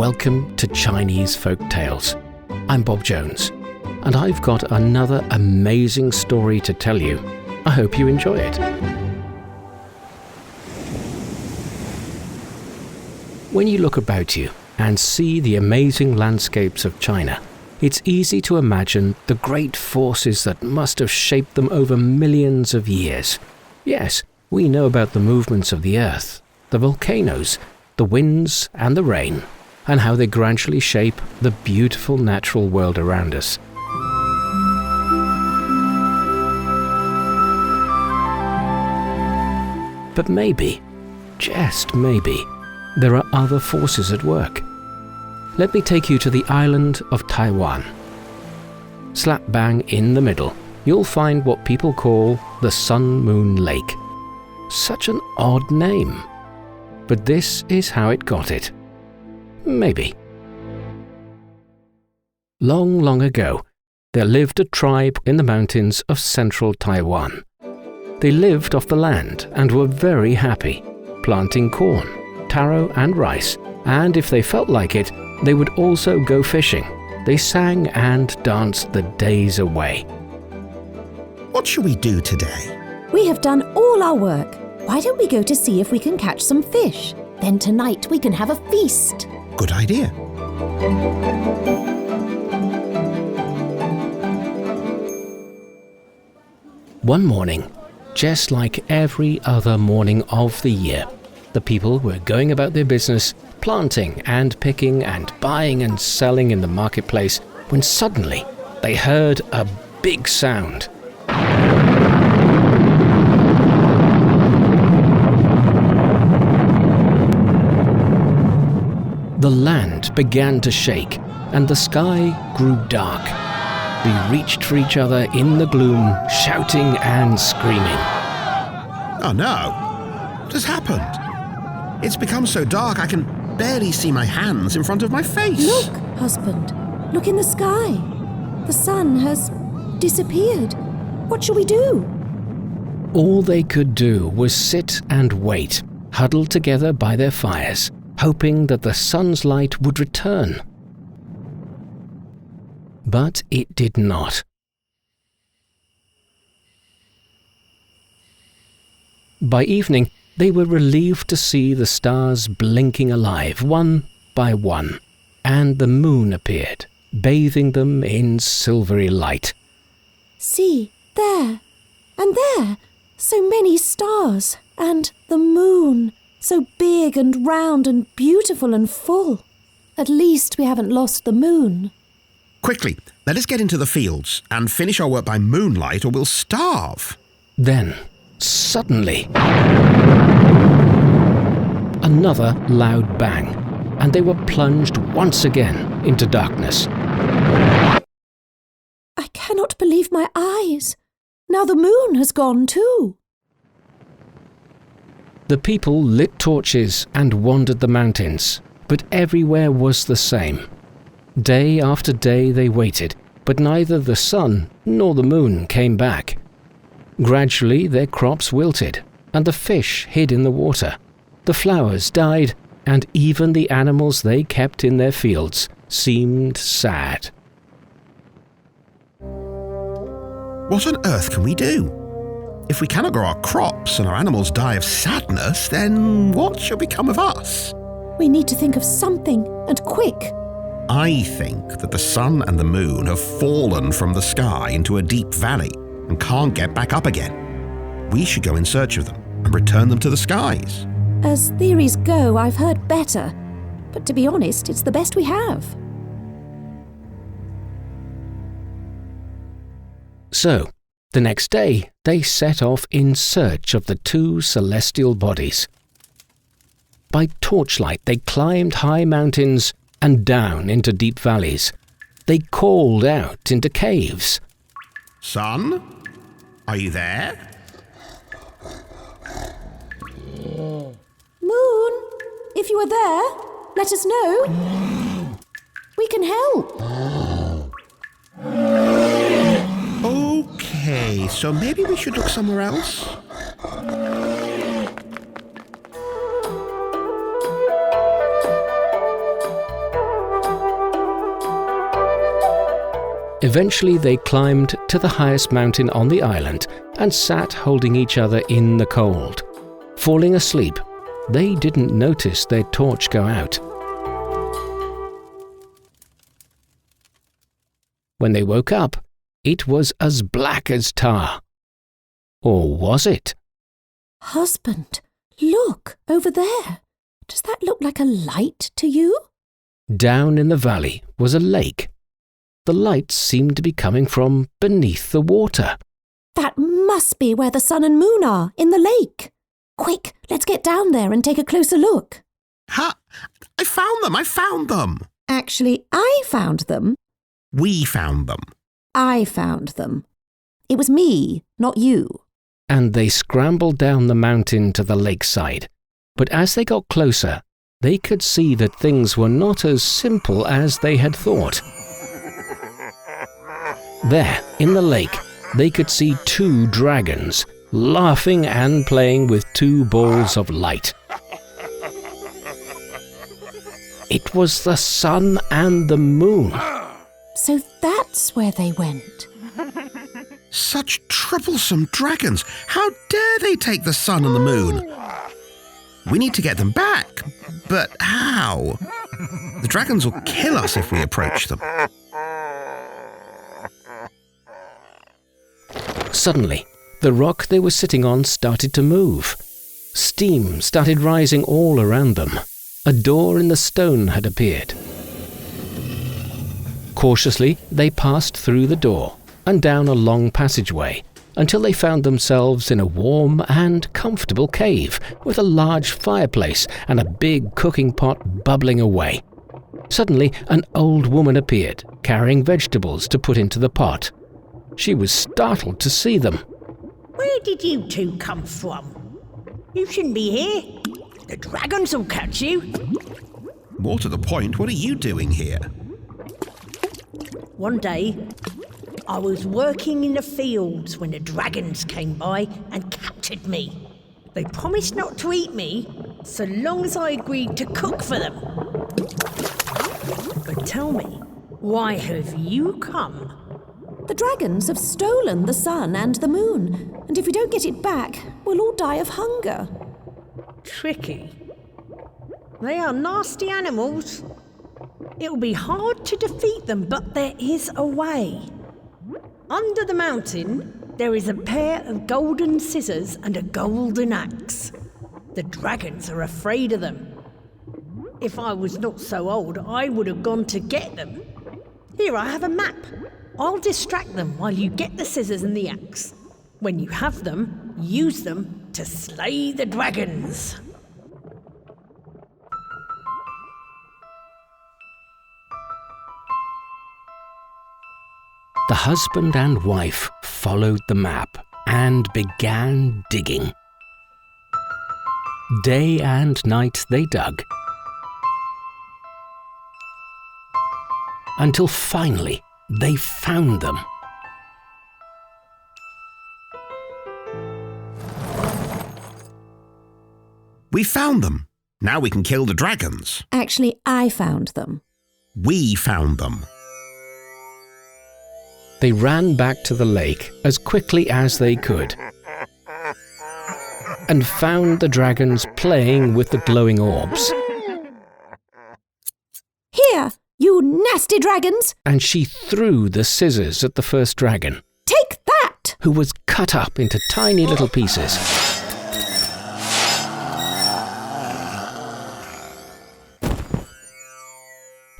welcome to Chinese Folk Tales. I'm Bob Jones, and I've got another amazing story to tell you. I hope you enjoy it. When you look about you and see the amazing landscapes of China, it's easy to imagine the great forces that must have shaped them over millions of years. Yes, we know about the movements of the earth, the volcanoes, the winds and the rain, and how they gradually shape the beautiful natural world around us. But maybe, just maybe, there are other forces at work. Let me take you to the island of Taiwan. Slap bang in the middle, you'll find what people call the Sun Moon Lake. Such an odd name. But this is how it got it. Maybe. Long, long ago, there lived a tribe in the mountains of central Taiwan. They lived off the land and were very happy, planting corn, taro and rice, and if they felt like it, they would also go fishing. They sang and danced the days away. What shall we do today? We have done all our work. Why don't we go to see if we can catch some fish? Then tonight we can have a feast. Good idea. One morning, just like every other morning of the year, the people were going about their business, planting and picking and buying and selling in the marketplace, when suddenly they heard a big sound. The land began to shake and the sky grew dark. We reached for each other in the gloom, shouting and screaming. Oh no! What has happened? It's become so dark I can barely see my hands in front of my face. Look, husband. Look in the sky. The sun has disappeared. What shall we do? All they could do was sit and wait, huddled together by their fires, hoping that the sun's light would return. But it did not. By evening, they were relieved to see the stars blinking alive, one by one, and the moon appeared, bathing them in silvery light. See, there, and there, so many stars, and the moon, so big and round and beautiful and full. At least we haven't lost the moon. Quickly, let us get into the fields and finish our work by moonlight or we'll starve. Then, suddenly, another loud bang, and they were plunged once again into darkness. I cannot believe my eyes. Now the moon has gone too. The people lit torches and wandered the mountains, but everywhere was the same. Day after day they waited, but neither the sun nor the moon came back. Gradually their crops wilted, and the fish hid in the water. The flowers died, and even the animals they kept in their fields seemed sad. What on earth can we do? If we cannot grow our crops and our animals die of sadness, then what shall become of us? We need to think of something, and quick. I think that the sun and the moon have fallen from the sky into a deep valley and can't get back up again. We should go in search of them and return them to the skies. As theories go, I've heard better. But to be honest, it's the best we have. So, the next day, they set off in search of the two celestial bodies. By torchlight, they climbed high mountains and down into deep valleys. They called out into caves. Sun, are you there? Moon, if you are there, let us know. We can help. Okay, so maybe we should look somewhere else. Eventually they climbed to the highest mountain on the island and sat holding each other in the cold. Falling asleep, they didn't notice their torch go out. When they woke up, it was as black as tar. Or was it? Husband, look, over there. Does that look like a light to you? Down in the valley was a lake. The lights seemed to be coming from beneath the water. That must be where the sun and moon are, in the lake. Quick, let's get down there and take a closer look. Ha! I found them! Actually, I found them. We found them. I found them. It was me, not you. And they scrambled down the mountain to the lakeside. But as they got closer, they could see that things were not as simple as they had thought. There, in the lake, they could see 2 dragons, laughing and playing with 2 balls of light. It was the sun and the moon. So that's where they went. Such troublesome dragons! How dare they take the sun and the moon? We need to get them back. But how? The dragons will kill us if we approach them. Suddenly, the rock they were sitting on started to move. Steam started rising all around them. A door in the stone had appeared. Cautiously, they passed through the door and down a long passageway until they found themselves in a warm and comfortable cave with a large fireplace and a big cooking pot bubbling away. Suddenly, an old woman appeared, carrying vegetables to put into the pot. She was startled to see them. Where did you 2 come from? You shouldn't be here. The dragons will catch you. More to the point, what are you doing here? One day, I was working in the fields when the dragons came by and captured me. They promised not to eat me so long as I agreed to cook for them. But tell me, why have you come? The dragons have stolen the sun and the moon, and if we don't get it back, we'll all die of hunger. Tricky. They are nasty animals. It'll be hard to defeat them, but there is a way. Under the mountain, there is a pair of golden scissors and a golden axe. The dragons are afraid of them. If I was not so old, I would have gone to get them. Here, I have a map. I'll distract them while you get the scissors and the axe. When you have them, use them to slay the dragons. The husband and wife followed the map and began digging. Day and night they dug, until finally they found them. We found them. Now we can kill the dragons. Actually, I found them. We found them. They ran back to the lake as quickly as they could and found the dragons playing with the glowing orbs. Here, you nasty dragons! And she threw the scissors at the first dragon, Take that! who was cut up into tiny little pieces.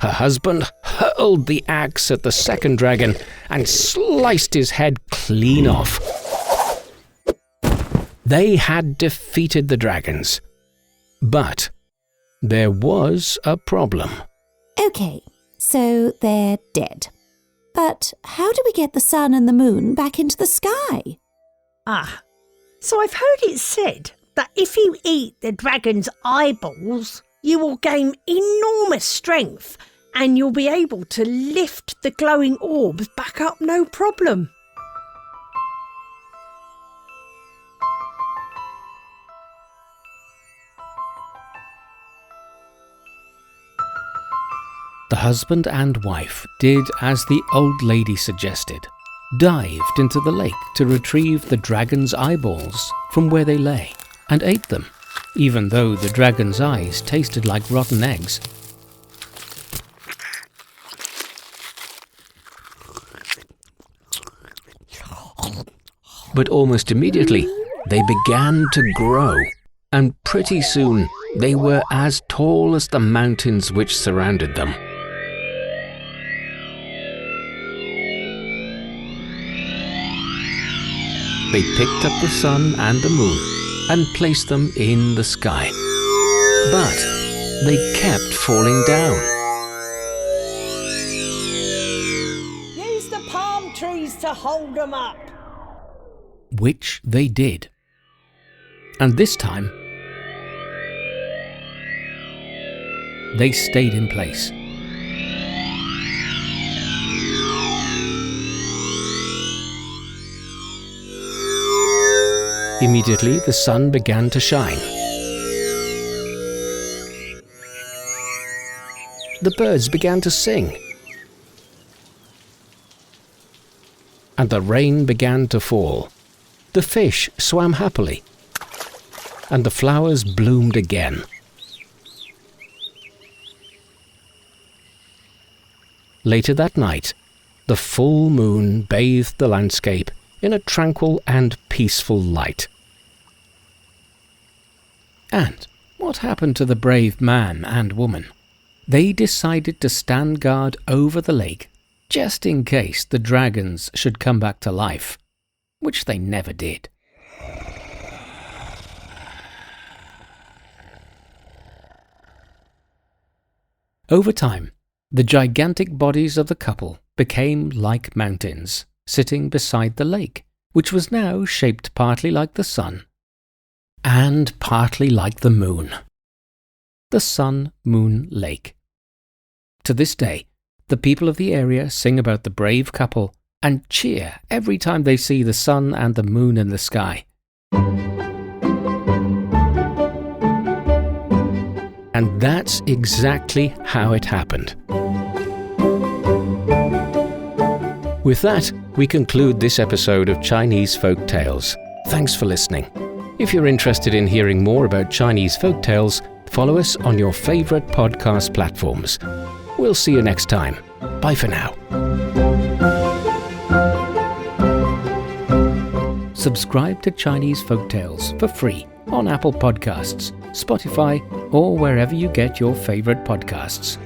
Her husband hurled the axe at the second dragon and sliced his head clean off. They had defeated the dragons. But there was a problem. Okay, so they're dead. But how do we get the sun and the moon back into the sky? Ah, so I've heard it said that if you eat the dragon's eyeballs, you will gain enormous strength and you'll be able to lift the glowing orbs back up no problem. The The husband and wife did as the old lady suggested, dived into the lake to retrieve the dragon's eyeballs from where they lay, and ate them, even though the dragon's eyes tasted like rotten eggs. But almost immediately, they began to grow, and pretty soon they were as tall as the mountains which surrounded them. They picked up the sun and the moon and placed them in the sky. But they kept falling down. Use the palm trees to hold them up. Which they did. And this time, they stayed in place. Immediately, the sun began to shine. The birds began to sing. And the rain began to fall. The fish swam happily. And the flowers bloomed again. Later that night, the full moon bathed the landscape in a tranquil and peaceful light. And what happened to the brave man and woman? They decided to stand guard over the lake just in case the dragons should come back to life, which they never did. Over time, the gigantic bodies of the couple became like mountains, sitting beside the lake, which was now shaped partly like the sun and partly like the moon. The Sun-Moon Lake. To this day, the people of the area sing about the brave couple and cheer every time they see the sun and the moon in the sky. And that's exactly how it happened. With that, we conclude this episode of Chinese Folk Tales. Thanks for listening. If you're interested in hearing more about Chinese folk tales, follow us on your favorite podcast platforms. We'll see you next time. Bye for now. Subscribe to Chinese Folk Tales for free on Apple Podcasts, Spotify, or wherever you get your favorite podcasts.